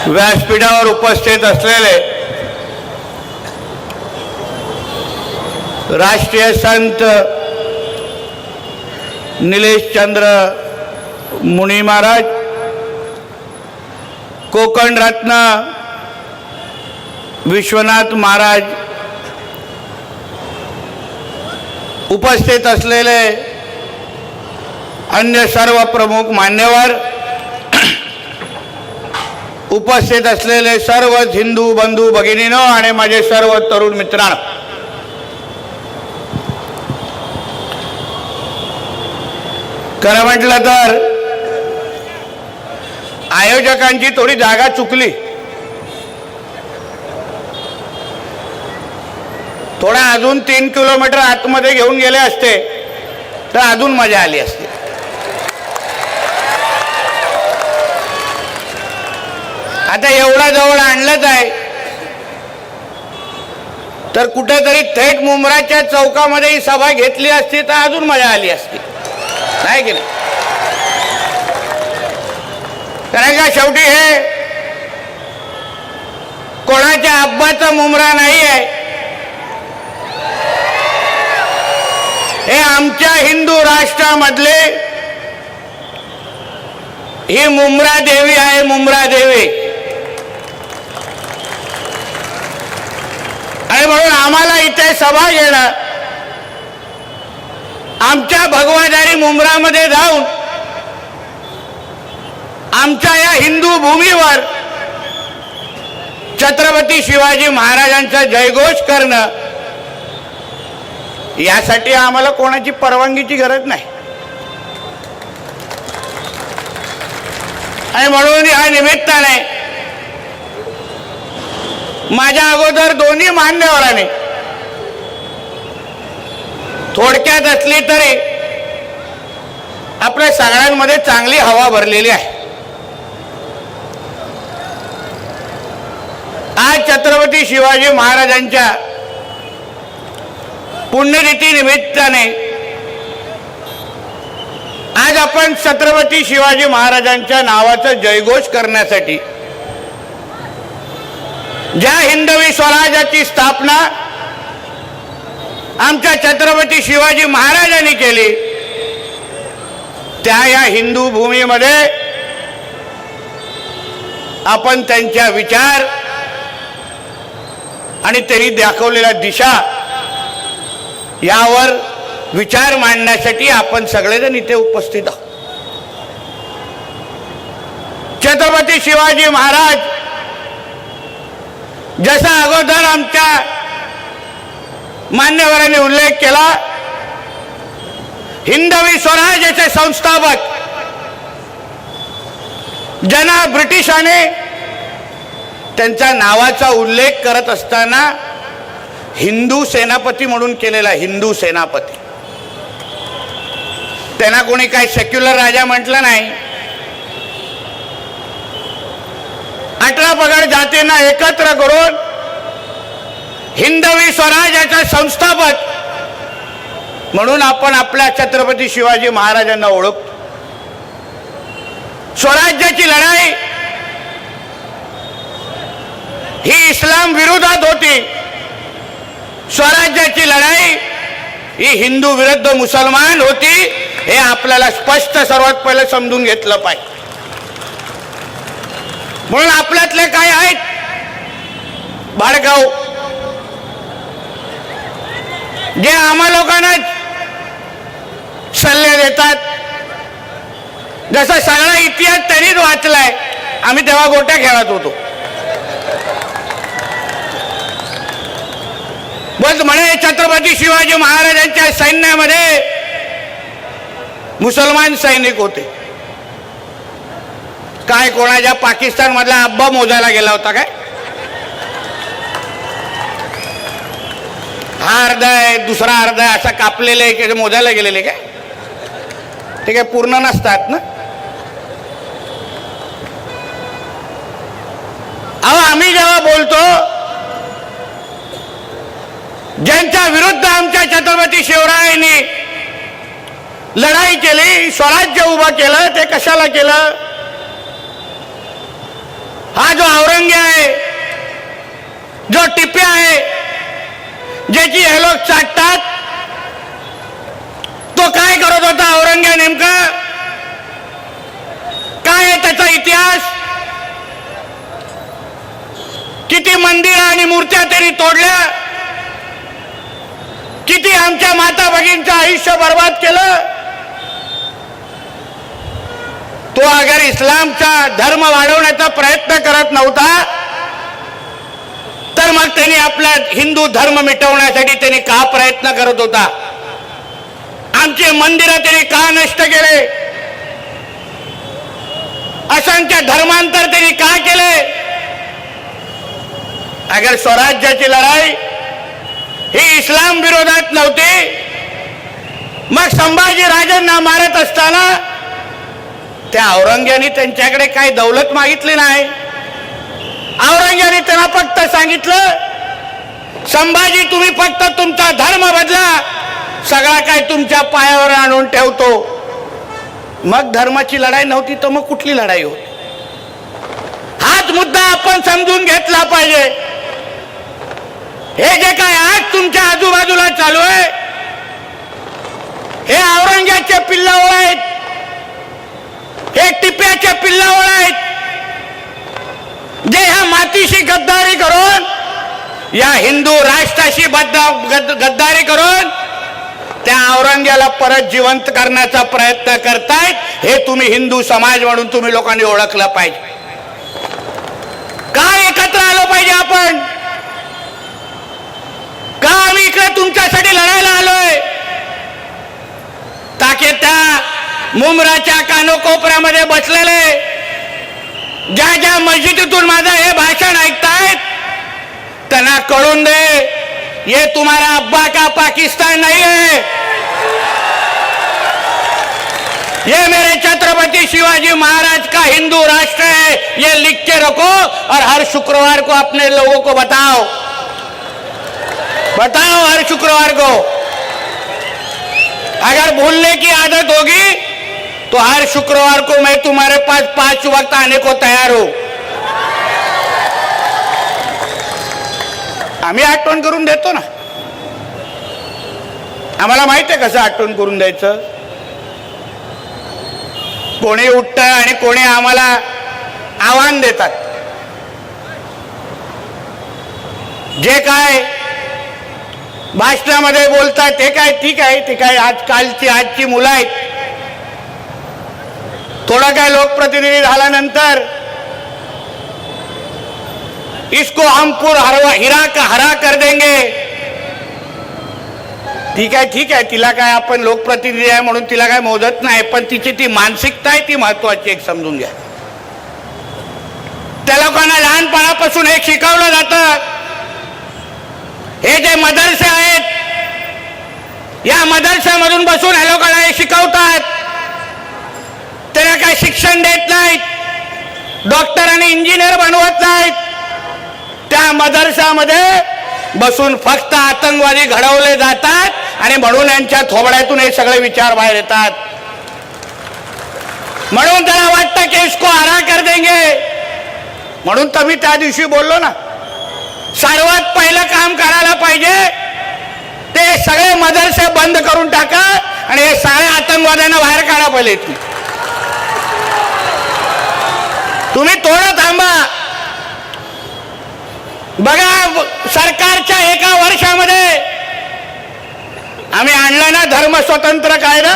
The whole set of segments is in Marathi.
व्यासपीठावर उपस्थित असलेले राष्ट्रीय संत निलेशचंद्र मुनी महाराज, कोकण रत्न विश्वनाथ महाराज, उपस्थित असलेले अन्य सर्व प्रमुख मान्यवर, उपस्थित असलेले सर्व हिंदू बंधू भगिनींनो आणि माझे सर्व तरुण मित्रांनो, खरं म्हटलं तर आयोजकांची थोडी जागा चुकली. थोडा अजून 3 किलोमीटर आतमध्ये घेऊन गेले असते तर अजून मजा आली असती. आता एवढा जवळ आणलंच आहे तर कुठेतरी थेट मुंब्राच्या चौकामध्ये ही सभा घेतली असती तर अजून मजा आली असती, नाही की नाही? कारण का शेवटी हे कोणाच्या अब्बाचा मुंब्रा नाही आहे, हे आमच्या हिंदू राष्ट्रामधले ही मुंब्रा देवी आहे. मुंब्रा देवी. आणि म्हणून आम्हाला इथे सभा घेणं, आमच्या भगवादारी मुंब्रामध्ये जाऊन आमच्या या हिंदू भूमीवर छत्रपती शिवाजी महाराजांचा जयघोष करणं, यासाठी आम्हाला कोणाची परवानगीची गरज नाही. आणि म्हणून या निमित्ताने माझ्या अगोदर दोन्ही मान्यवरांनी थोडक्यात असली तरी आपल्या सगळ्यांमध्ये चांगली हवा भरलेली आहे. आज छत्रपती शिवाजी महाराजांच्या पुण्यतिथी निमित्ताने आज आपण छत्रपती शिवाजी महाराजांच्या नावाचा जयघोष करण्यासाठी ज्या हिंदवी स्वराज्याची स्थापना आमच्या छत्रपती शिवाजी महाराजांनी केली, त्या या हिंदू भूमीमध्ये आपण त्यांच्या विचार आणि त्यांनी दाखवलेल्या दिशा यावर विचार मांडण्यासाठी आपण सगळेजण इथे उपस्थित आहोत. छत्रपती शिवाजी महाराज, जसा अगोदर आमच्या मान्यवरांनी उल्लेख केला, हिंदवी स्वराज्याचे संस्थापक, ज्यांना ब्रिटिशांनी त्यांच्या नावाचा उल्लेख करत असताना हिंदू सेनापती म्हणून केलेला. हिंदू सेनापती. त्यांना कोणी काही सेक्युलर राजा म्हटलं नाही. 18 पगड जातींना एकत्र करून हिंदवी स्वराज्याचा संस्थापक म्हणून आपण आपल्या छत्रपती शिवाजी महाराजांना ओळखतो. स्वराज्याची लढाई ही इस्लाम विरोधात होती. स्वराज्याची लढाई ही हिंदू विरुद्ध मुसलमान होती. हे आपल्याला स्पष्ट सर्वात पहिले समजून घेतलं पाहिजे. म्हणून आपल्यातले काय आहेत भाडकाऊ, जे आम्हा लोकांना सल्ले देतात. जसा सगळा इतिहास त्यांनीच वाचलाय. आम्ही तेव्हा गोट्या खेळत होतो. बस म्हणे छत्रपती शिवाजी महाराजांच्या सैन्यामध्ये मुसलमान सैनिक होते. काय कोणाच्या पाकिस्तान मधला अब्बा मोजायला गेला होता काय? हा अर्ध आहे, दुसरा अर्ध आहे, असा कापलेले मोजायला गेलेले काय? ते काय पूर्ण नसतात ना. अहो, आम्ही जेव्हा बोलतो ज्यांच्या विरुद्ध आमच्या छत्रपती शिवरायांनी लढाई केली, स्वराज्य उभं केलं, ते कशाला केलं? हा जो औरंग्य आहे, जो टिप्या आहे, ज्याची हे लोक चाटतात, तो काय करत होता औरंग्य नेमका? काय आहे त्याचा इतिहास? किती मंदिर आणि मूर्त्या तरी तोडल्या, किती आमच्या माता भगिनींचं आयुष्य बर्बाद केलं. तो अगर इस्लामचा धर्म वाढवण्याचा प्रयत्न करत नव्हता तर मग त्यांनी आपला हिंदू धर्म मिटवण्यासाठी त्यांनी का प्रयत्न करत होता? आमचे मंदिर त्यांनी का नष्ट केले? असंख्य धर्मांतर त्यांनी का केले? अगर स्वराज्याची लढाई ही इस्लाम विरोधात नव्हती, मग संभाजी राजांना मारत असताना त्या औरंग्याने त्यांच्याकडे काही दौलत मागितली नाही. औरंग्याने त्यांना फक्त सांगितलं, संभाजी तुम्ही फक्त तुमचा धर्म बदला, सगळा काय तुमच्या पायावर आणून ठेवतो. मग धर्माची लढाई नव्हती तर मग कुठली लढाई होती? हाच मुद्दा आपण समजून घेतला पाहिजे. हे जे काय आज तुमच्या आजूबाजूला चालू आहे, हे औरंग्याचे पिल्लावळ आहेत, हे टिप्याचे पिल्लावळ आहेत, जे ह्या मातीशी गद्दारी करून, या हिंदू राष्ट्राशी गद्दारी करून त्या औरंग्याला परत जिवंत करण्याचा प्रयत्न करतायत. हे तुम्ही हिंदू समाज म्हणून तुम्ही लोकांनी ओळखलं पाहिजे. का एकत्र आलो पाहिजे आपण? का आम्ही इकडे तुमच्यासाठी लढायला आलोय? ताकी त्या मुंब्राच्या कानोकोपऱ्यामध्ये बसलेले, ज्या ज्या मस्जिदीतून माझं हे भाषण ऐकतायत, त्यांना कळून दे, ये तुम्हारा अब्बा का पाकिस्तान नहीं है, ये मेरे छत्रपति शिवाजी महाराज का हिंदू राष्ट्र है. ये लिख के रखो और हर शुक्रवार को अपने लोगों को बताओ हर शुक्रवार को. अगर भूलने की आदत होगी तो हर शुक्रवार को मैं तुम्हारे पास 5 वक्त आने को तैयार हूं. आम्ही आठवण करून देतो ना. आम्हाला माहित आहे कसं आठवण करून द्यायचं. कोणी उठतं आणि कोणी आम्हाला आव्हान देतात. जे काय भाषणामध्ये बोलतात ते काय ठीक आहे, ते काय आजची मुलं आहेत. थोडा काय लोकप्रतिनिधी झाल्यानंतर इसको हम हरा कर देंगे. ठीक आहे, तिला काय आपण लोकप्रतिनिधी आहे म्हणून तिला काय मोजत नाही, पण तिची ती मानसिकता आहे ती महत्वाची एक समजून घ्या. त्या लोकांना लहानपणापासून हे शिकवलं जातं. हे जे मदरसे आहेत, या मदरशामधून बसून हे लोकांना हे शिकवतात. त्याला काय शिक्षण देत नाहीत, डॉक्टर आणि इंजिनियर बनवत नाहीत. त्या मदरशामध्ये बसून फक्त आतंकवादी घडवले जातात आणि म्हणून यांच्या थोबड्यातून हे सगळे विचार बाहेर येतात. म्हणून त्याला वाटतं की इसको हरा कर देंगे. म्हणून तर मी त्या दिवशी बोललो ना, सर्वात पहिलं काम करायला पाहिजे ते सगळे मदरसे बंद करून टाका आणि हे सगळ्या आतंकवाद्यांना बाहेर काढा. पहिले तुम्ही थोडं थांबा. बघा, सरकारच्या एका वर्षामध्ये आम्ही आणला ना धर्म स्वतंत्र कायदा,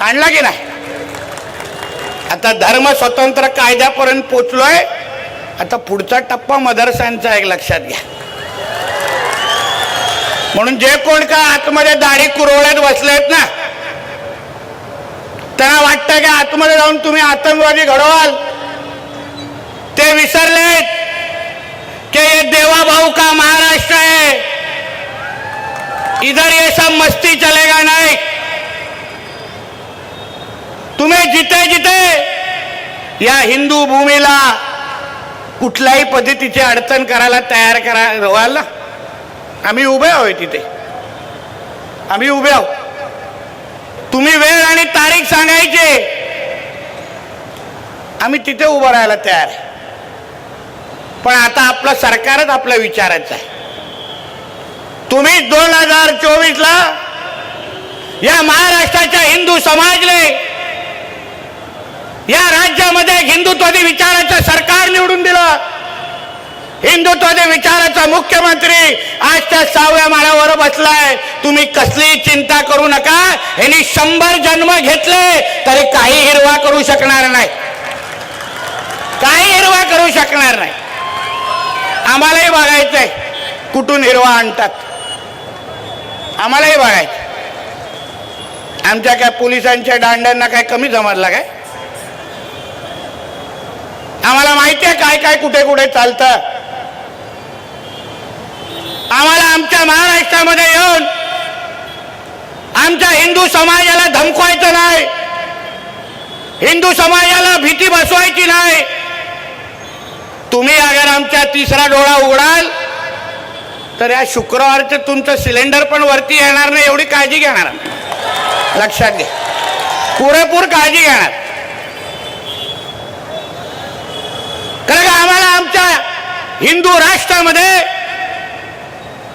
आणला की नाही? आता धर्म स्वतंत्र कायद्यापर्यंत पोचलोय. आता पुढचा टप्पा मदरसांचा एक लक्षात घ्या. म्हणून जे कोण का आतमध्ये दाढी कुरवड्यात बसलेत ना, त्यांना वाटतं की आतमध्ये जाऊन तुम्ही आतंकवादी घडवाल. ते विसरलेत कि ये देवा भाऊ का महाराष्ट्र है. इधर ये सब मस्ती चलेगा नहीं. तुम्ही जिथे जिथे या हिंदू भूमीला कुठल्याही पद्धतीची अडचण करायला तयार व्हाल ना, आम्ही उभे आहोत तिथे. आम्ही उभे आहोत. तुम्ही वेळ आणि तारीख सांगायची, आम्ही तिथे उभं राहायला तयार आहे. पण आता आपलं सरकारच आपल्या विचाराचं आहे. तुम्ही 2024ला या महाराष्ट्राच्या हिंदू समाजने या राज्यामध्ये हिंदुत्वादी विचाराचं सरकार निवडून दिलं. हिंदुत्वादी विचाराचा मुख्यमंत्री आजच्या 6व्या माळ्यावर बसलाय. तुम्ही कसली चिंता करू नका. यांनी 100 जन्म घेतले तरी काही हिरवा करू शकणार नाही. काही हिरवा करू शकणार नाही. आम्हालाही बघायचंय कुठून हिरवा आणतात. आम्हालाही बघायचं. आमच्या काय पोलिसांच्या दांड्यांना काय कमी जमरला काय? आम्हाला माहिती आहे काय काय कुठे कुठे चालतं. आम्हाला आमच्या महाराष्ट्रामध्ये येऊन आमच्या हिंदू समाजाला धमकवायचं नाही. हिंदू समाजाला भीती बसवायची नाही. तुम्ही अगर आमच्या तिसरा डोळा उघडाल तर या शुक्रवारचं तुमचं सिलेंडर पण वरती येणार नाही एवढी काळजी घेणार. लक्षात घ्या. पुरेपूर काळजी घेणार. कारण आम्हाला आमच्या हिंदू राष्ट्रामध्ये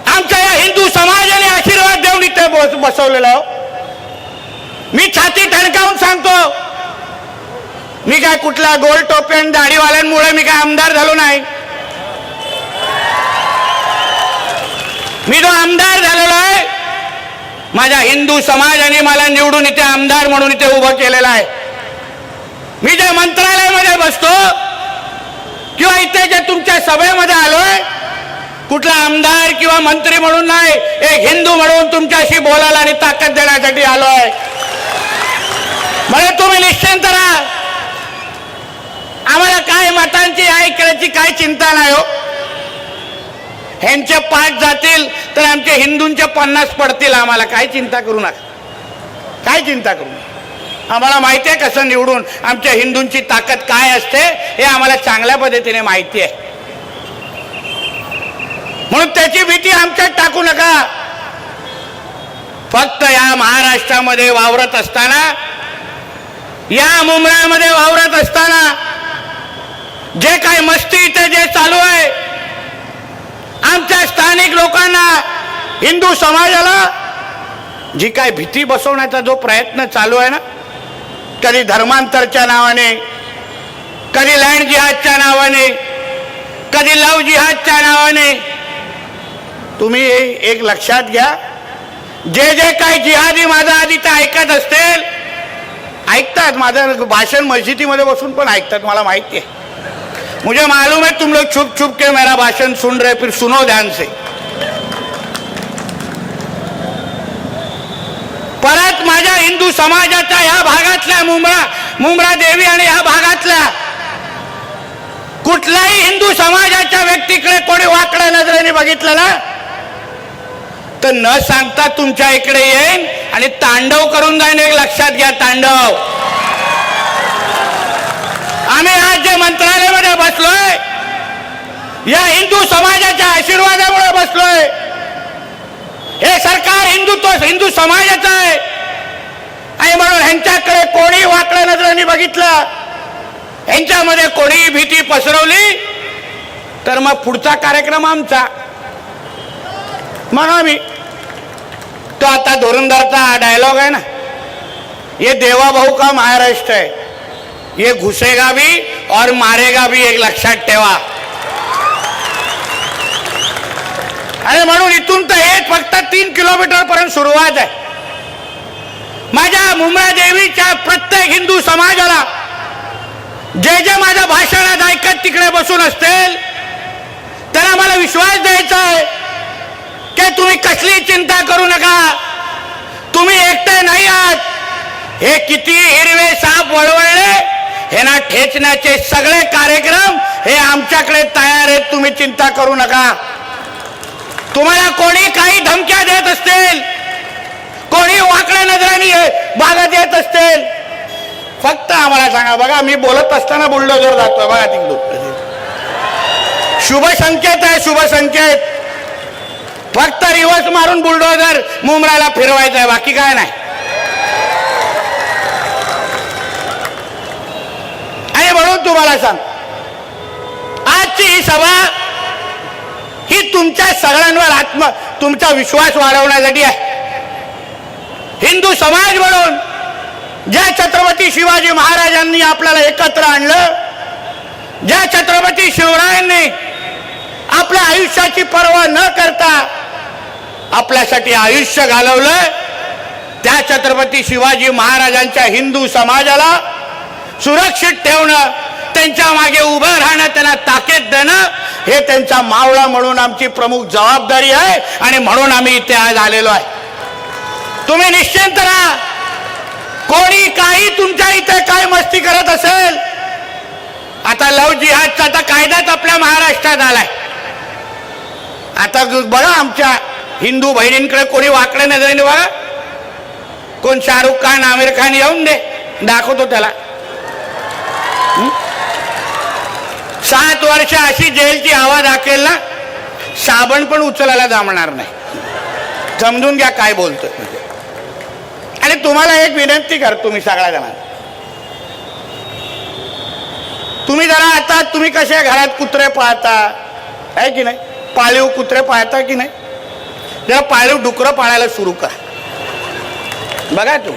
आमच्या या हिंदू समाजाने आशीर्वाद देऊन इथे बसवलेला. मी छाती ठणकावून सांगतो, मी काय कुठल्या गोल टोपी आणि दाढीवाल्यांमुळे मी काय आमदार झालो नाही. मी जो आमदार झालेलो आहे माझ्या हिंदू समाजाने मला निवडून इथे आमदार म्हणून इथे उभं केलेलं आहे. मी जे मंत्रालयामध्ये बसतो किंवा इथे जे तुमच्या सभेमध्ये आलोय कुठला आमदार किंवा मंत्री म्हणून नाही, एक हिंदू म्हणून तुमच्याशी बोलायला आणि ताकद देण्यासाठी आलोय. म्हणजे तुम्ही निश्चिंत राहा. आम्हाला काय मतांची ऐकण्याची काय चिंता नाही हो. ह्यांचे 5 जातील तर आमच्या हिंदूंचे 50 पडतील. आम्हाला काय चिंता करू नका. काय चिंता करू नका. आम्हाला माहिती आहे कसं निवडून आमच्या हिंदूंची ताकद काय असते हे आम्हाला चांगल्या पद्धतीने माहिती आहे. म्हणून त्याची भीती आमच्यात टाकू नका. फक्त या महाराष्ट्रामध्ये वावरत असताना, या मुंबईमध्ये वावरत असताना जे काही मस्ती इथे जे चालू आहे, आमच्या स्थानिक लोकांना हिंदू समाजाला जी काय भीती बसवण्याचा जो प्रयत्न चालू आहे ना, कधी धर्मांतरच्या नावाने, कधी लँड जिहादच्या नावाने, कधी लव जिहादच्या नावाने, तुम्ही एक लक्षात घ्या, जे जे काही जिहादी माझं आधी ते ऐकत असतील, ऐकतात माझं भाषण मस्जिदीमध्ये बसून पण ऐकतात. मला माहिती आहे. मुझे मालूम है तुम लोग छुप छुप के मेरा भाषण सुन रहे, फिर सुनो ध्यान से. परत माझ्या हिंदू समाजाच्या ह्या भागातल्या मुंब्रा देवी आणि ह्या भागातल्या कुठल्याही हिंदू समाजाच्या व्यक्तीकडे कोणी वाकड्या नजरेने बघितलं ना तर न सांगता तुमच्या इकडे येईन आणि तांडव करून जाईन. एक लक्षात घ्या, तांडव. आम्ही आज जे मंत्रालयामध्ये बसलोय या हिंदू समाजाच्या आशीर्वादामुळे बसलोय. हे सरकार हिंदू समाजाचं आहे आणि म्हणून ह्यांच्याकडे कोणी वाकड्या नजरेने बघितलं, ह्यांच्यामध्ये कोणी भीती पसरवली तर मग पुढचा कार्यक्रम आमचा. म्हणून मी तो आता धुरंधरचा डायलॉग आहे ना, ये देवा भाऊ का महाराष्ट्र है, ये घुसेगा भी और मारेगा भी. एक लक्षात ठेवा. आणि म्हणून इथून तर हे फक्त 3 किलोमीटर पर्यंत सुरुवात आहे. माझ्या मुंब्रा देवीच्या प्रत्येक हिंदू समाजाला जे जे माझ्या भाषणात ऐकत तिकडे बसून असतील त्यांना मला विश्वास द्यायचा आहे की तुम्ही कसली चिंता करू नका. तुम्ही एकटे नाही आहात. हे किती हिरवे साप वळवळले हे ना ठेचण्याचे सगळे कार्यक्रम हे आमच्याकडे तयार आहेत. तुम्ही चिंता करू नका. तुम्हाला कोणी काही धमक्या देत असतील, कोणी वाकड्या नजराने भागात येत असतील, फक्त आम्हाला सांगा. बघा मी बोलत असताना बुलडोजर जातोय बघा तिकडून. शुभ संकेत आहे, शुभ संकेत. फक्त रिवर्स मारून बुलडोजर मुंब्राला फिरवायचं आहे, बाकी काय नाही. आणि म्हणून तुम्हाला सांग, आजची ही सभा ही तुमच्या सगळ्यांवर तुमचा विश्वास वाढवण्यासाठी आहे. हिंदू समाज म्हणून ज्या छत्रपती शिवाजी महाराजांनी आपल्याला एकत्र आणलं, ज्या छत्रपती शिवरायांनी आपल्या आयुष्याची पर्वा न करता आपल्यासाठी आयुष्य घालवलं, त्या छत्रपती शिवाजी महाराजांच्या हिंदू समाजाला सुरक्षित ठेवणं, त्यांच्या मागे उभं राहणं, त्यांना ताकद देणं, हे त्यांचा मावळा म्हणून आमची प्रमुख जबाबदारी आहे. आणि म्हणून आम्ही इथे आज आलेलो आहे. तुम्ही निश्चिंत राहा. कोणी काही तुमच्या इथे काय मस्ती करत असेल, आता लव जिहादचा आता कायदाच आपल्या महाराष्ट्रात आलाय. आता बघा आमच्या हिंदू बहिणींकडे कोणी वाकडे नजरेने बघा. कोण शाहरुख खान आमिर खान येऊन दे, दाखवतो त्याला. 7 वर्ष अशी जेलची हवा दाखवेल ना, साबण पण उचलायला जमणार नाही. समजून घ्या काय बोलतोय. आणि तुम्हाला एक विनंती करतो मी सगळ्या जणांना, तुम्ही जरा आता तुम्ही कसे घरात कुत्रे पाळता आहे की नाही, पाळीव कुत्रे पाळता की नाही, जरा पाळीव डुकरं पाळायला सुरू करा. बघा तू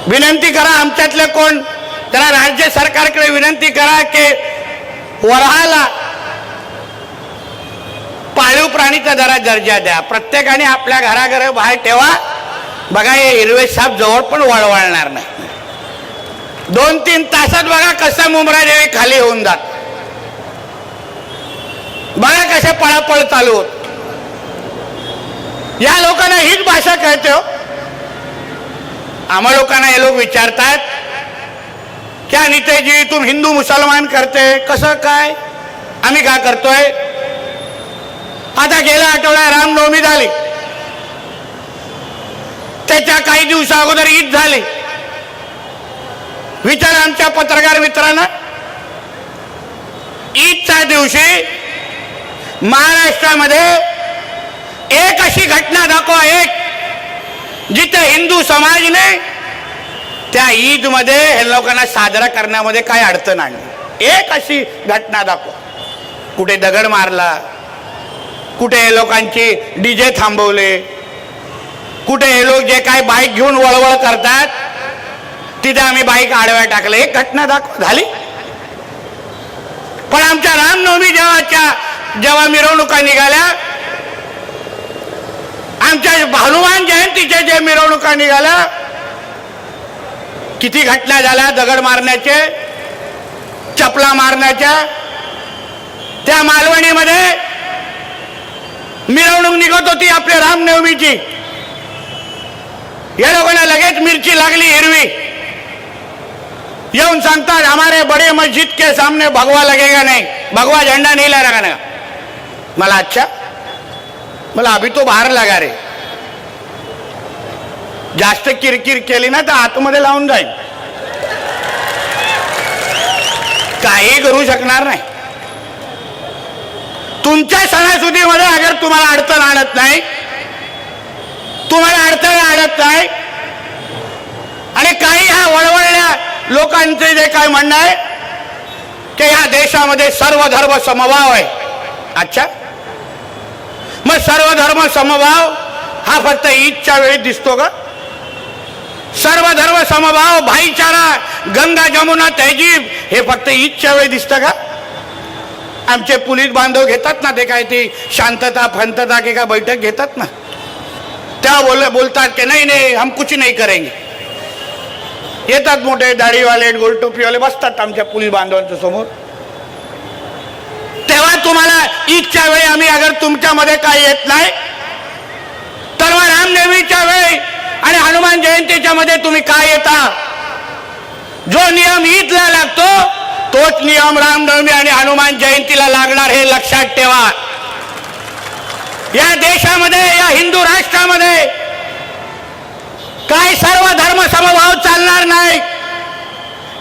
विनंती करा, आमच्यातले कोण जरा राज्य सरकारकडे विनंती करा की वऱ्हाला पाळीव प्राणीचा जरा दर्जा द्या. प्रत्येकाने आपल्या घराघर बाहेर ठेवा. बघा हे हिरवे साप जवळ पण वळवळणार नाही. 2-3 तासात बघा कसं मुंब्रा देवी खाली होऊन जात. बघा कसे पळापळ चालू होत. या लोकांना हीच भाषा कळते हो. आम्हा लोकांना हे लोक विचारतात क्या नितेजी तुम हिंदू मुसलमान करते, कसं काय, आम्ही काय करतोय. आता गेल्या आठवड्यात रामनवमी झाली, त्याच्या काही दिवसा अगोदर ईद झाली. विचार आमच्या पत्रकार मित्रांना, ईदच्या दिवशी महाराष्ट्रामध्ये एक अशी घटना दाखवा, एक जिथे हिंदू समाजाने त्या ईद मध्ये हे लोकांना साजरा करण्यामध्ये काय अडचण आणली. एक अशी घटना दाखवा. कुठे दगड मारला, कुठे हे लोकांची डीजे थांबवले, कुठे हे लोक जे काय बाईक घेऊन वळवळ करतात तिथे आम्ही बाईक आडव्या टाकले. एक घटना दाखवा झाली. पण आमच्या रामनवमी जेव्हा मिरवणुका निघाल्या, आमच्या हनुमान जयंतीच्या जे मिरवणुका निघाल्या, किती घटना झाल्या दगड मारण्याचे, चपला मारण्याच्या. त्या मालवणीमध्ये मिरवणूक निघत होती आपल्या रामनवमीची. या लोकांना लगेच मिरची लागली हिरवी. येऊन सांगतात हमारे बड़े मस्जिद के सामने भगवा लगेगा नहीं, भगवा झंडा नहीं लगाना. मला अच्छा, मला अभी तो बाहेर लगा रे. जास्त किरकिर केली ना तर आतमध्ये लावून जाईल, काही करू शकणार नाही. तुमच्या सणासुदीमध्ये अगर तुम्हाला अडचण आणत नाही, तुम्हाला अडथळे आणत नाही, आणि काही ह्या वळवळल्या लोकांचे जे काय म्हणणं आहे की ह्या देशामध्ये सर्व धर्म समभाव आहे. अच्छा, मग सर्व धर्म समभाव हा फक्त ईदच्या वेळी दिसतो का? सर्व धर्म समभाव, भाईचारा, गंगा जमुना तहजीब हे फक्त ईदच्या वेळी दिसतं का? आमचे पोलीस बांधव घेतात ना ते काय ते शांतता फंतता के का बैठक घेतात ना, त्या बोलतात की नाही नाही हम कुछ नहीं करेंगे. येतात मोठे दाढीवाले गोल टोपीवाले बसतात आमच्या पोलीस बांधवांच्या समोर. तेव्हा तुम्हाला ईदच्या वेळी आम्ही अगर तुमच्यामध्ये काय येत नाही, तर मग रामनवमीच्या वेळी आणि हनुमान जयंतीच्या मध्ये तुम्ही काय येता? जो नियम ईदला लागतो तोच नियम रामनवमी आणि हनुमान जयंतीला लागणार, हे लक्षात ठेवा. या देशामध्ये, या हिंदू राष्ट्रामध्ये काय सर्व धर्म समभाव चालणार नाही.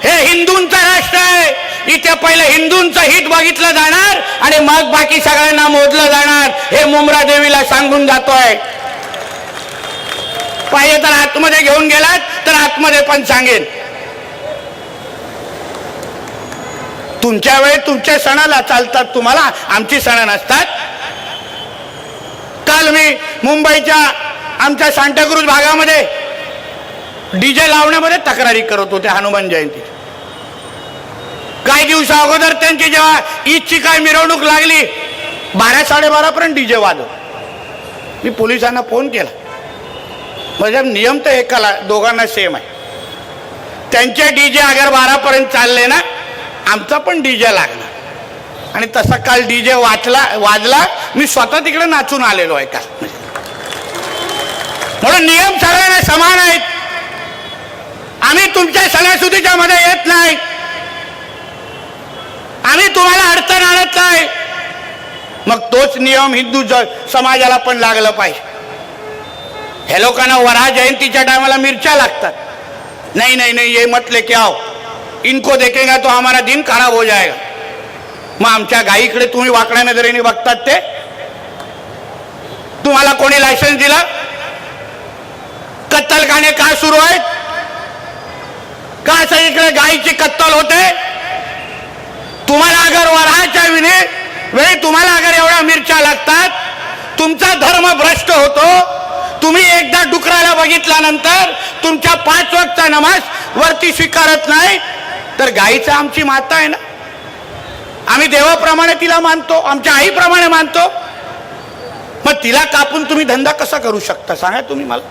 हे हिंदूंचं राष्ट्र आहे. इथे पहिले हिंदूंचं हित बघितलं जाणार आणि मग बाकी सगळ्यांना मोजलं जाणार. हे मुंब्रा देवीला सांगून जातोय. पाहिजे तर आतमध्ये घेऊन गेलात तर आतमध्ये पण सांगेन. तुम्ही तुमच्या वेळी तुमच्या सणाला चालतात, तुम्हाला आमची सण नसतात. काल मी मुंबईच्या आमच्या सांताक्रूज भागामध्ये डीजे लावण्यामध्ये तक्रारी करत होते हनुमान जयंती. काही दिवसा अगोदर त्यांची जेव्हा ईदची काय मिरवणूक लागली 12-12:30 पर्यंत डीजे वाजव. मी पोलिसांना फोन केला, म्हणजे नियम तर एकाला दोघांना सेम आहे. त्यांचे डीजे अगर 12 पर्यंत चालले ना, आमचा पण डीजे लागला. आणि तसा काल डीजे वाजला. मी स्वतः तिकडे नाचून आलेलो आहे काल. म्हणून नियम सगळ्यांना समान आहेत. आम्ही तुमच्या सणासुदीच्या मध्ये येत नाही, आम्ही तुम्हाला अडचण आणत नाही. मग तोच नियम हिंदू समाजाला पण लागला पाहिजे. हे लोकांना वराह जयंतीच्या टायमाला मिरच्या लागतात. नहीं नहीं नहीं, ये मत लेके आओ, इनको देखेगा तो हमारा दिन खराब हो जाएगा. मग आमच्या गायीकडे तुम्ही वाकड्या नजरेने बघतात ते? तुम्हाला कोणी लायसन्स दिला? कत्तलखाने का सुरू आहेत? का सगळीकडे गायीची कत्तल होते? तुम्हाला अगर वराहाच्या वेळी तुम्हाला अगर एवढ्या मिरच्या लागतात, तुमचा धर्म भ्रष्ट होतो. तुम्ही एकदा डुकराला बघितल्यानंतर तुमच्या 5 वक्तचा नमाज वरती स्वीकारत नाही, तर गायीचा आमची माता आहे ना, आम्ही देवाप्रमाणे तिला मानतो, आमच्या आईप्रमाणे मानतो. मग तिला कापून तुम्ही धंदा कसा करू शकता सांगा तुम्ही मला?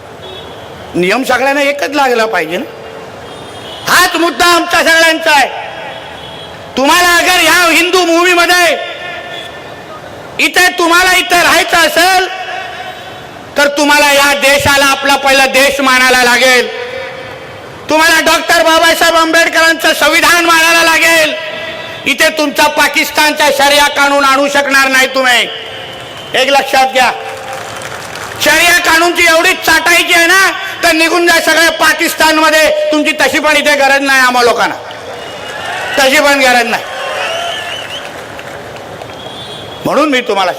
नियम सगळ्यांना एकच लागला पाहिजे ना. हाच मुद्दा आमच्या सगळ्यांचा आहे. तुम्हाला अगर या हिंदू मूवीमध्ये इथे राहायचं असेल तर तुम्हाला या देशाला आपला पहिला देश मानायला लागेल. तुम्हाला डॉक्टर बाबासाहेब आंबेडकरांचं संविधान मानायला लागेल. इथे तुमचा पाकिस्तानचा शरिया कानून आणू शकणार नाही तुम्ही. एक लक्षात घ्या, शरिया कानूनची एवढीच चाटायची आहे ना, तर निघून जा सगळे पाकिस्तानमध्ये. तुमची तशी पण इथे गरज नाही, आम्हा लोकांना तशी पण गरज नाही. म्हणून मी तुम्हाला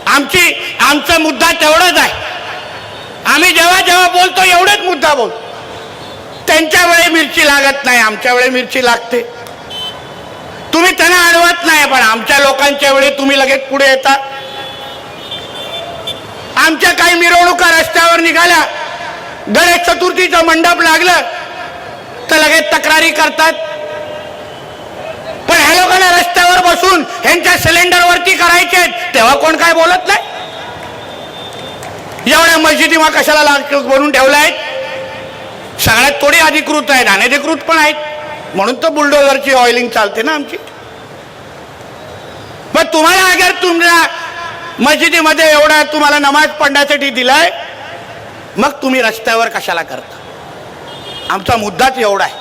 आमचा मुद्दा तेवढाच आहे. आम्ही जेव्हा जेव्हा बोलतो एवढेच मुद्दा बोलतो. त्यांच्या वेळी मिरची लागत नाही, आमच्या वेळी मिरची लागते. तुम्ही त्यांना अडवत नाही, पण आमच्या लोकांच्या वेळी तुम्ही लगेच पुढे येता. आमच्या काही मिरवणुका रस्त्यावर निघाल्या, गणेश चतुर्थीचं मंडप लागलं तर लगेच तक्रारी करतात. पण ह्या लोकांना रस्त्यावर बसून ह्यांच्या सिलेंडरवरती करायचे, तेव्हा कोण काय बोलत नाही. एवढ्या मस्जिदी मग कशाला बनवून ठेवल्या आहेत? सगळ्यात थोडी अधिकृत आहेत, अनधिकृत पण आहेत. म्हणून तर बुलडोझरची ऑइलिंग चालते ना आमची. मग तुम्हाला अगर तुमच्या मस्जिदीमध्ये एवढा तुम्हाला नमाज पडण्यासाठी दिलाय, मग तुम्ही रस्त्यावर कशाला करता? आमचा मुद्दाच एवढा आहे.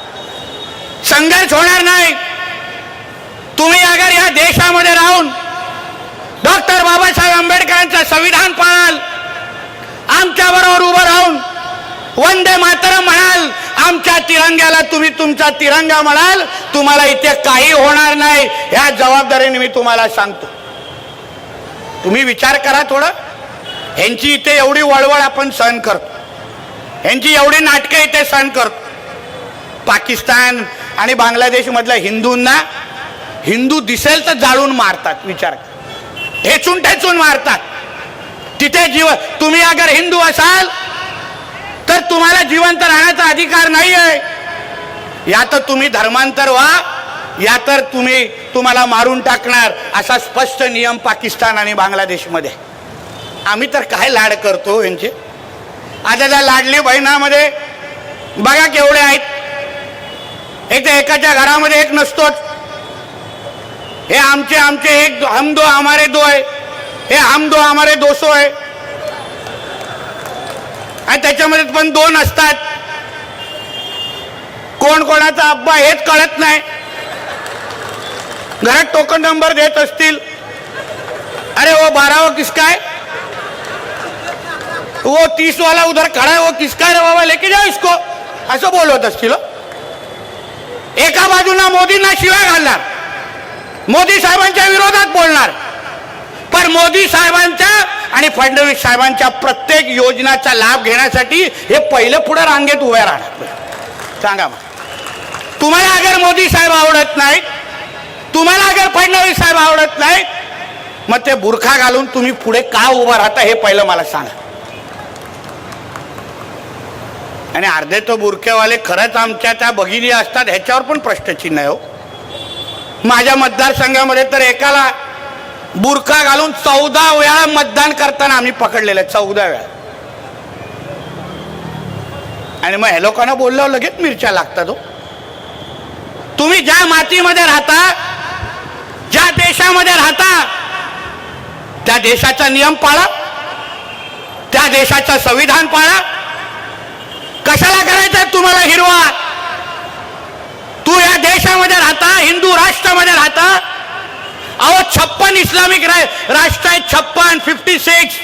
संघर्ष होणार नाही. तुम्ही अगर या देशामध्ये राहून डॉक्टर बाबासाहेब आंबेडकरांचं संविधान पाळाल, आमच्या बरोबर उभं राहून वंदे मातरम म्हणाल, आमच्या तिरंग्याला तुम्ही तुमचा तिरंगा म्हणाल, तुम्हाला इथे काही होणार नाही. या जबाबदारीने मी तुम्हाला सांगतो. तुम्ही विचार करा थोडं. ह्यांची इथे एवढी वळवळ आपण सहन करतो, ह्यांची एवढी नाटकं इथे सहन करतो. पाकिस्तान आणि बांगलादेश मधल्या हिंदूंना हिंदू दिसेल तर जाळून मारतात. विचार करा, ठेचून ठेचून मारतात. तिथे तुम्ही अगर हिंदू असाल तर तुम्हाला जिवंत राहण्याचा अधिकार नाही आहे. या तर तुम्ही धर्मांतर व्हा, या तर तुम्हाला मारून टाकणार, असा स्पष्ट नियम पाकिस्तान आणि बांगलादेशमध्ये. आम्ही तर काय लाड करतो यांचे. आता त्या लाडली बहिणामध्ये बघा केवढे आहेत. एक तर एकाच्या घरामध्ये एक नसतोच. हे आमचे एक हम दो हमारे दो आहे, हे हम दो हमारे 200 आहे. आणि त्याच्यामध्ये पण 2 असतात. कोण कोणाचा अब्बा हेच कळत नाही. घरात टोकन नंबर देत असतील. अरे वो 12 किसका है, वो 30 वाला उधर खड़ा है, वो किसका है रे बाबा, लेके जाओ इसको, असं बोलत असतील. एका बाजूला मोदींना शिवाय घालणार, मोदी साहेबांच्या विरोधात बोलणार, पण मोदी साहेबांच्या आणि फडणवीस साहेबांच्या प्रत्येक योजनाचा लाभ घेण्यासाठी हे पहिलं पुढे रांगेत उभे राहणार. सांगा मग, तुम्हाला अगर मोदी साहेब आवडत नाही तुम्हाला अगर फडणवीस साहेब आवडत नाहीत मग ते बुरखा घालून तुम्ही पुढे का उभा राहता हे पहिलं मला सांगा. आणि अर्धे तो बुरखेवाले खरंच आमच्या त्या भगिनी असतात ह्याच्यावर पण प्रश्नचिन्ह आहे हो. माझ्या मतदारसंघामध्ये तर एकाला बुरखा घालून 14 वेळा मतदान करताना आम्ही पकडलेलं, 14 वेळा. आणि मग हे लोकांना बोलल्यावर लगेच मिरच्या लागतात हो. तुम्ही ज्या मातीमध्ये राहता, ज्या देशामध्ये राहता, त्या देशाचा नियम पाळा, त्या देशाचं संविधान पाळा. कशाला करायचं तुम्हाला हिरवा? तू या देशामध्ये राहता, हिंदू राष्ट्रामध्ये राहता. अहो 56 इस्लामिक राष्ट्र आहेत, 56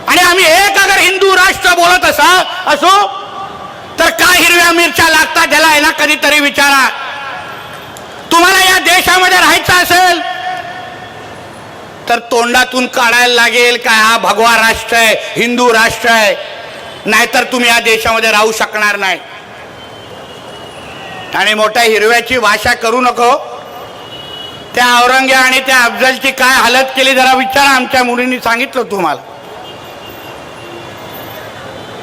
आणि आम्ही एक अगर हिंदू राष्ट्र बोलत असो तर का हिरव्या मिरच्या लागतात त्याला आहे ना कधीतरी विचारा. तुम्हाला या देशामध्ये राहायचं असेल तर तोंडातून काढायला लागेल काय हा भगवा राष्ट्र आहे, हिंदू राष्ट्र आहे, नाहीतर तुम्ही या देशामध्ये राहू शकणार नाही. आणि मोठ्या हिरव्याची भाषा करू नको. त्या औरंगे आणि त्या अफजलची काय हालत केली जरा विचारा. आमच्या मुलींनी सांगितलं तुम्हाला.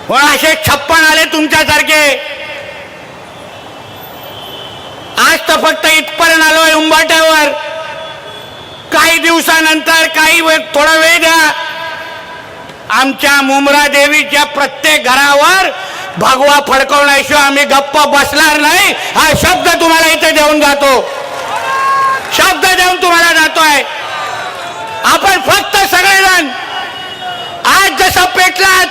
पण असे 56 आले तुमच्यासारखे. आज तर फक्त इथपर्यंत आलोय उंबाट्यावर. काही दिवसानंतर काही थोडा वेळ द्या, आमच्या मुमरा देवीच्या प्रत्येक घरावर भगवा फडकवण्याशिवाय आम्ही गप्प बसणार नाही. हा शब्द तुम्हाला इथे देऊन जातो, शब्द देऊन तुम्हाला जातोय. आपण फक्त सगळेजण आज जसं पेटलात,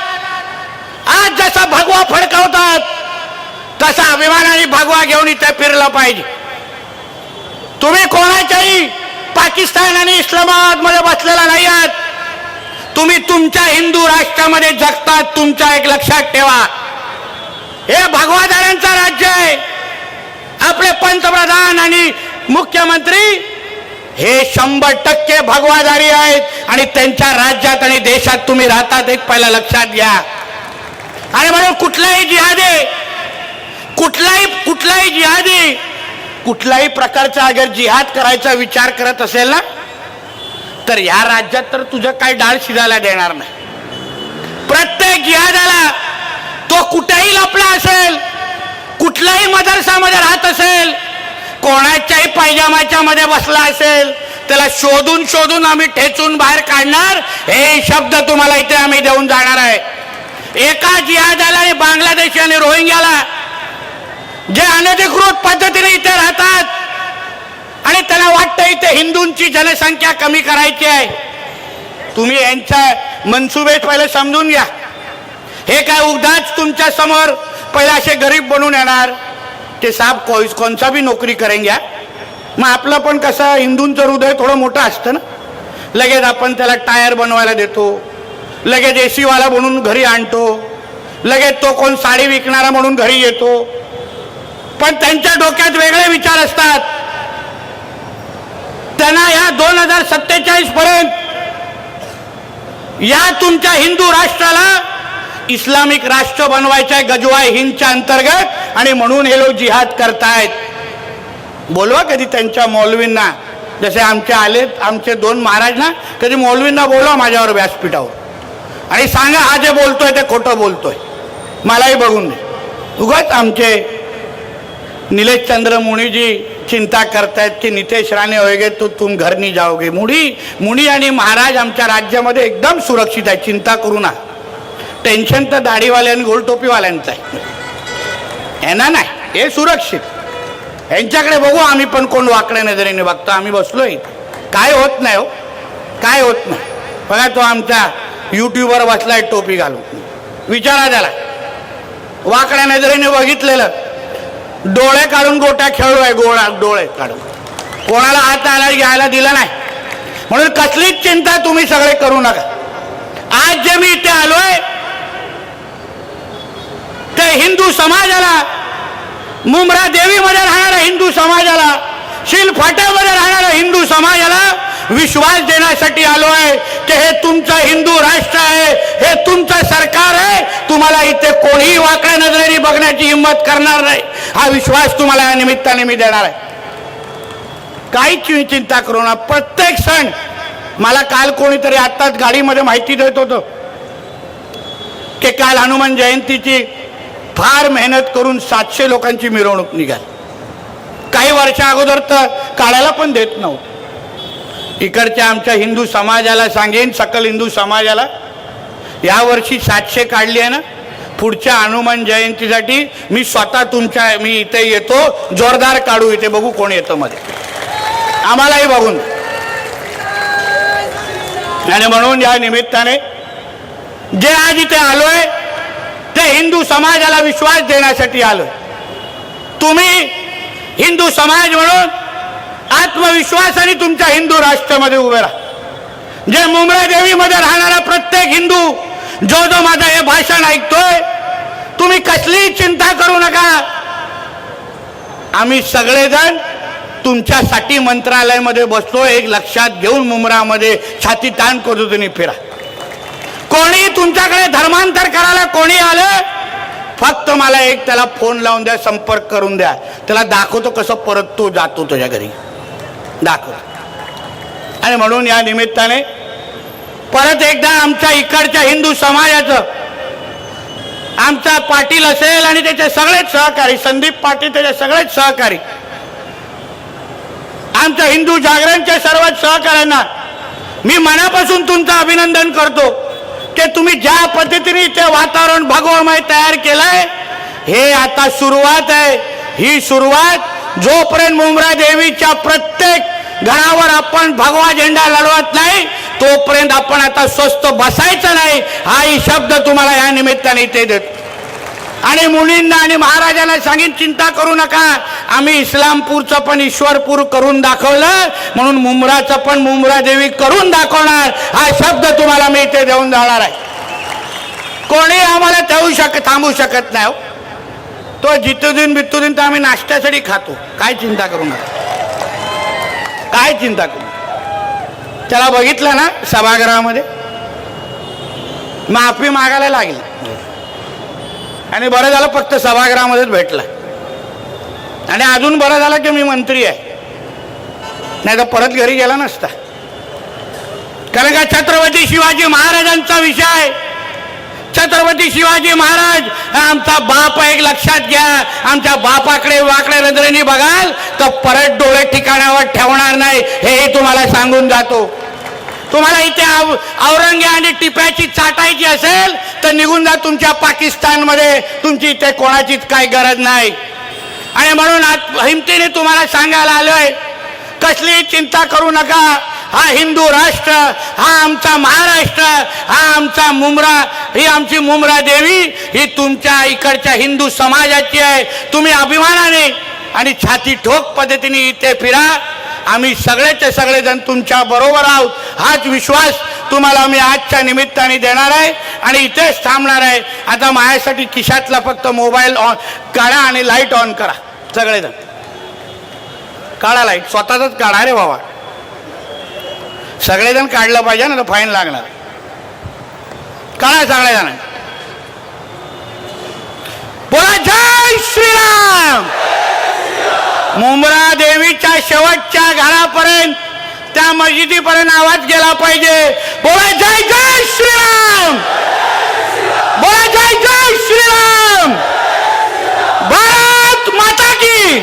आज जसा भगवा फडकवतात तसा अभिमानाने भगवा घेऊन इथे फिरलं पाहिजे. तुम्ही कोणाच्याही पाकिस्तान आणि इस्लामाबाद मध्ये बसलेला नाही आहात. तुम्ही तुमच्या हिंदू राष्ट्रामध्ये जगतात. तुमच्या एक लक्षात ठेवा, हे भगवादारांचं राज्य आहे. आपले पंतप्रधान आणि मुख्यमंत्री हे 100% भगवादारी आहेत आणि त्यांच्या राज्यात आणि देशात तुम्ही राहतात एक पहिला लक्षात घ्या. आणि म्हणून कुठलाही जिहादी कुठल्याही प्रकारचा अगर जिहाद करायचा विचार करत असेल ना तर या राज्यात तर तुझं काय डाळ शिजायला देणार नाही. प्रत्येक जिहादाला तो कुठेही लपला असेल, कुठल्याही मदरसामध्ये राहत असेल, कोणाच्याही पायजामाच्या मध्ये बसला असेल, त्याला शोधून शोधून आम्ही ठेचून बाहेर काढणार. हे शब्द तुम्हाला इथे आम्ही देऊन जाणार आहे. एका जिहादाला आणि बांगलादेशी आणि रोहिंग्याला जे अनधिकृत पद्धतीने इथे राहतात आणि त्यांना वाटतं इथे हिंदूंची जनसंख्या कमी करायची आहे, तुम्ही यांच्या मनसुबे पहिले समजून घ्या. हे काय उगाच तुमच्या समोर पहिले असे गरीब बनून येणार ते साहेब कोणचा भी नोकरी करेंगे. मग आपलं पण कसं हिंदूंचं हृदय थोडं मोठं असतं ना, लगेच आपण त्याला टायर बनवायला देतो, लगेच AC वाला म्हणून घरी आणतो, लगेच तो कोण साडी विकणारा म्हणून घरी येतो. पण त्यांच्या डोक्यात वेगळे विचार असतात. त्यांना या 2047 पर्यंत या तुमच्या हिंदू राष्ट्राला इस्लामिक राष्ट्र बनवायचं आहे गजवाय हिंदच्या अंतर्गत. आणि म्हणून हे लोक जिहाद करतायत. बोलवा कधी त्यांच्या मौलवींना, जसे आमचे आलेत आमचे 2 महाराज ना, कधी मौलवींना बोलवा माझ्यावर व्यासपीठावर आणि सांगा हा जे बोलतोय ते खोटं बोलतोय, मलाही बघून दे. उगाच आमचे नीलेश चंद्र मुनी जी चिंता करतायत की नितेश राणे होएगे तो तुम घर नहीं जाओगे. मुनी आणि महाराज आमच्या राज्यामध्ये एकदम सुरक्षित आहे, चिंता करू नका. टेन्शन तर दाढीवाल्या आणि गोल टोपीवाल्यांचं आहे, यांना नाही. हे सुरक्षित, यांच्याकडे बघू आम्ही पण कोण वाकड्या नजरेने बघतो. आम्ही बसलोय, काय होत नाही हो, काय होत नाही. बघा तो आमच्या युट्यूबवर बसलाय टोपी घालून, विचारा त्याला. वाकड्या नजरेने बघितलेलं, डोळे काढून गोट्या खेळलोय, डोळे काढून कोणाला हात आला घ्यायला दिला नाही. म्हणून कसलीच चिंता तुम्ही सगळे करू नका. आज जे मी इथे आलोय ते हिंदू समाजाला, मुमरा देवीमध्ये राहणाऱ्या हिंदू समाजाला, शिलफाट्यामध्ये राहणाऱ्या हिंदू समाजाला विश्वास देण्यासाठी आलोय की हे तुमचं हिंदू राष्ट्र आहे, हे तुमचं सरकार आहे. तुम्हाला इथे कोणीही वाकड्या नजरेने बघण्याची हिंमत करणार नाही. हा विश्वास तुम्हाला या निमित्ताने मी देणार आहे. काही चिंता करू नका. प्रत्येक सण, मला काल कोणीतरी आत्ताच गाडीमध्ये माहिती देत होतं की काल हनुमान जयंतीची फार मेहनत करून 700 लोकांची मिरवणूक निघाली. काही वर्षा अगोदर तर काढायला पण देत नव्हतं. इकडच्या आमच्या हिंदू समाजाला सांगेन, सकल हिंदू समाजाला, यावर्षी 700 काढली आहे ना, पुढच्या हनुमान जयंतीसाठी मी स्वतः मी इथे येतो, जोरदार काढू, इथे बघू कोण येतं मध्ये, आम्हालाही बघून. आणि म्हणून या निमित्ताने जे आज इथे आलोय ते हिंदू समाजाला विश्वास देण्यासाठी आलोय. तुम्ही हिंदू समाज म्हणून आत्मविश्वासाने तुमच्या हिंदू राष्ट्रामध्ये उभे राहा. जे मुंब्रा देवीमध्ये राहणारा प्रत्येक हिंदू जो माझं हे भाषण ऐकतोय, तुम्ही कसलीही चिंता करू नका. आम्ही सगळेजण तुमच्यासाठी मंत्रालयामध्ये बसतो. एक लक्षात घेऊन मुंब्रामध्ये छाती ताण करू तुम्ही फिरा. कोणी तुमच्याकडे धर्मांतर करायला कोणी आलं, फक्त मला एक त्याला फोन लावून द्या, संपर्क करून द्या, त्याला दाखवतो कसं परत तो जातो तुझ्या घरी, दाखवतो. आणि म्हणून या निमित्ताने परत एकदा आमच्या इकडच्या हिंदू समाजाचं, आमचा पाटील असेल आणि त्याचे सगळेच सहकारी, संदीप पाटील त्याचे सगळेच सहकारी, आमच्या हिंदू जागरणच्या सर्व सहकाऱ्यांना मी मनापासून तुमचं अभिनंदन करतो की तुम्ही ज्या पद्धतीने इथे वातावरण भगवमय तयार केलंय, हे आता सुरुवात आहे. ही सुरुवात जोपर्यंत मुंब्रा देवीच्या प्रत्येक घरावर आपण भगवा झेंडा लढवत नाही, तोपर्यंत आपण आता स्वस्त बसायचं नाही. हाही शब्द तुम्हाला या निमित्ताने इथे देतो. आणि मुलींना आणि महाराजांना सांगेन, चिंता करू नका, आम्ही इस्लामपूरचं पण ईश्वरपूर करून दाखवलं, म्हणून मुंब्राचं पण मुंब्रा देवी करून दाखवणार. हा शब्द तुम्हाला मी इथे देऊन जाणार आहे. कोणी आम्हाला थांबू शकत नाही. तो जितुदीन बितुदीन तर आम्ही नाश्त्यासाठी खातो. काय चिंता करू नका, काय चिंता करू. त्याला बघितलं ना सभागृहामध्ये, माफी मागायला लागली. आणि बरं झालं फक्त सभागृहामध्येच भेटला. आणि अजून बरं झालं की मी मंत्री आहे, नाही तर परत घरी गेला नसता. कारण का छत्रपती शिवाजी महाराजांचा विषय, छत्रपती शिवाजी महाराज आमचा बाप एक लक्षात घ्या. आमच्या बापाकडे वाकड्या नजरेने बघाल तर परत डोळे ठिकाणावर ठेवणार नाही, हेही तुम्हाला सांगून जातो. तुम्हाला इथे औरंगे आणि टिप्याची चाटायची असेल तर निघून जा तुमच्या पाकिस्तानमध्ये, तुमची इथे कोणाचीच काही गरज नाही. आणि म्हणून आज हिमतीने तुम्हाला सांगायला आलोय, कसली चिंता करू नका. हा हिंदू राष्ट्र, हा आमचा महाराष्ट्र, हा आमचा मुंब्रा, ही आमची मुंब्रा देवी, ही तुमच्या इकडच्या हिंदू समाजाची आहे. तुम्ही अभिमानाने आणि छाती ठोक पद्धतीने इथे फिरा. आम्ही सगळेचे सगळेजण तुमच्या बरोबर आहोत. हाच विश्वास तुम्हाला मी आजच्या निमित्ताने देणार आहे आणि इथेच थांबणार आहे. आता माझ्यासाठी खिशातला फक्त मोबाईल ऑन काढा आणि लाईट ऑन करा. सगळेजण काढा लाईट, स्वतःच काढा रे बाबा, सगळेजण काढलं पाहिजे ना, तर फाईन लागणार. काढा सगळेजण. बोला जय श्रीराम. मुंब्रा देवीच्या शेवटच्या घरापर्यंत, त्या मस्जिदीपर्यंत आवाज गेला पाहिजे. बोला जय जय श्रीराम, बोला जय जय श्रीराम. भारत माता की,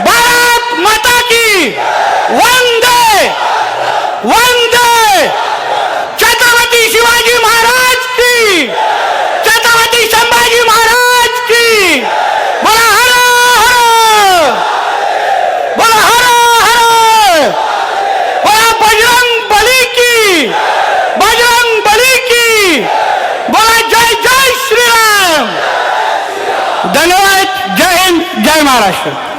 भारत माता की. वंदे वंदे. छत्रपती शिवाजी महाराज की, छत्रपती संभाजी महाराज की. बोला हर हर, बोला हर हर, बोला बजरंग बली की, बजरंग बली की. बोला जय जय श्रीराम. धन्यवाद. जय हिंद, जय महाराष्ट्र.